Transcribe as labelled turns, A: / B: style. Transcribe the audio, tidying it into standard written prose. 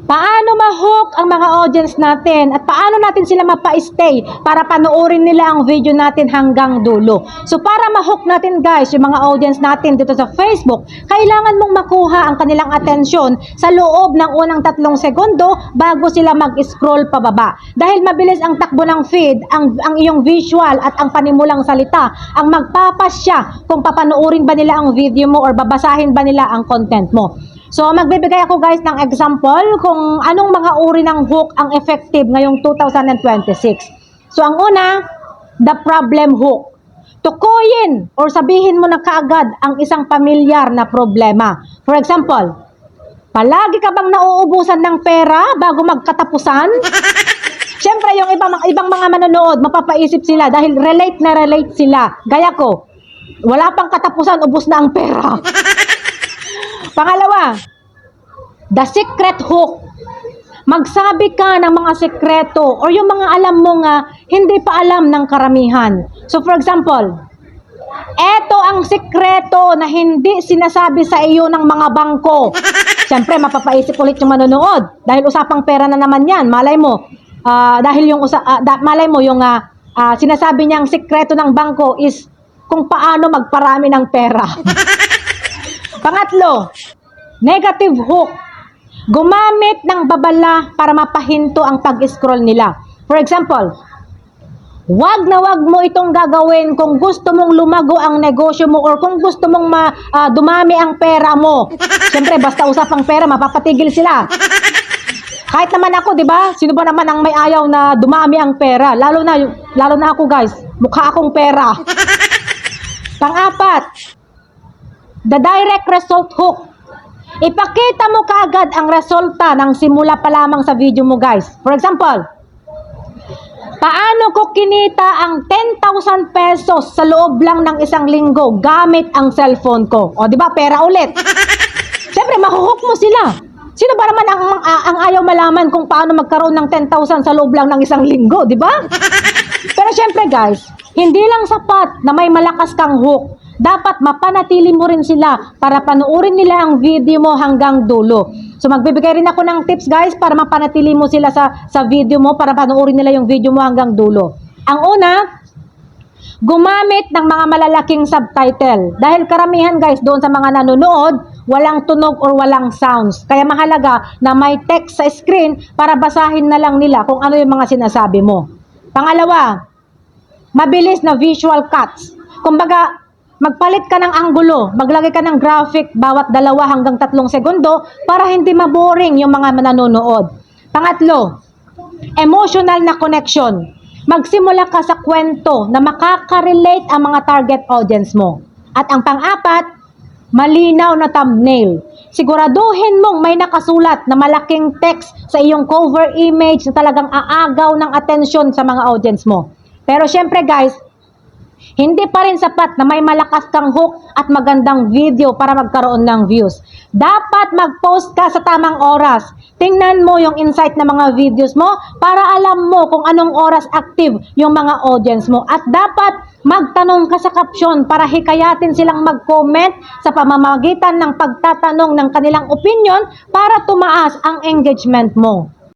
A: Paano ma-hook ang mga audience natin at paano natin sila mapa-stay para panoorin nila ang video natin hanggang dulo. So para ma-hook natin guys yung mga audience natin dito sa Facebook, kailangan mong makuha ang kanilang atensyon sa loob ng unang 3 segundo bago sila mag-scroll pababa. Dahil mabilis ang takbo ng feed, ang iyong visual at ang panimulang salita ang magpapasya kung papanoorin ba nila ang video mo or babasahin ba nila ang content mo. So, magbibigay ako guys ng example kung anong mga uri ng hook ang effective ngayong 2026. So, ang una, the problem hook. Tukuyin or sabihin mo na kaagad ang isang pamilyar na problema. For example, palagi ka bang nauubusan ng pera bago magkatapusan? Siyempre, yung ibang mga manonood, mapapaisip sila dahil relate na relate sila. Gaya ko, wala pang katapusan, ubos na ang pera. Pangalawa, the secret hook. Magsabi ka ng mga sekreto or yung mga alam mo nga hindi pa alam ng karamihan. So for example, eto ang sekreto na hindi sinasabi sa iyo ng mga bangko. Siyempre, mapapaisip ulit yung manonood dahil usapang pera na naman yan. Malay mo, sinasabi niyang sekreto ng bangko is kung paano magparami ng pera. Pangatlo, negative hook. Gumamit ng babala para mapahinto ang pag-scroll nila. For example, wag na wag mo itong gagawin kung gusto mong lumago ang negosyo mo or kung gusto mong dumami ang pera mo. Siyempre, basta usapang pera, mapapatigil sila. Kahit naman ako, di ba? Sino ba naman ang may ayaw na dumami ang pera? Lalo na ako, guys. Mukha akong pera. Pang-apat, the direct result hook. Ipakita mo kaagad ang resulta ng simula pa lamang sa video mo guys. For example, paano ko kinita ang 10,000 pesos sa loob lang ng isang linggo gamit ang cellphone ko? O di ba, pera ulit. Siyempre, mahuhook mo sila. Sino ba naman ang ayaw malaman kung paano magkaroon ng 10,000 sa loob lang ng isang linggo, di ba? Pero siyempre guys, hindi lang sapat na may malakas kang hook. Dapat mapanatili mo rin sila para panoorin nila ang video mo hanggang dulo. So magbibigay rin ako ng tips guys para mapanatili mo sila sa video mo para panoorin nila yung video mo hanggang dulo. Ang una, gumamit ng mga malalaking subtitle. Dahil karamihan guys doon sa mga nanonood, walang tunog or walang sounds. Kaya mahalaga na may text sa screen para basahin na lang nila kung ano yung mga sinasabi mo. Pangalawa, mabilis na visual cuts. Kumbaga, magpalit ka ng anggulo, maglagay ka ng graphic bawat 2 hanggang 3 segundo para hindi maboring yung mga nanonood. Pangatlo, emotional na connection. Magsimula ka sa kwento na makaka-relate ang mga target audience mo. At ang pang-apat, malinaw na thumbnail. Siguraduhin mong may nakasulat na malaking text sa iyong cover image na talagang aagaw ng atensyon sa mga audience mo. Pero syempre guys, hindi pa rin sapat na may malakas kang hook at magandang video para magkaroon ng views. Dapat mag-post ka sa tamang oras. Tingnan mo yung insight ng mga videos mo para alam mo kung anong oras active yung mga audience mo. At dapat magtanong ka sa caption para hikayatin silang mag-comment sa pamamagitan ng pagtatanong ng kanilang opinion para tumaas ang engagement mo.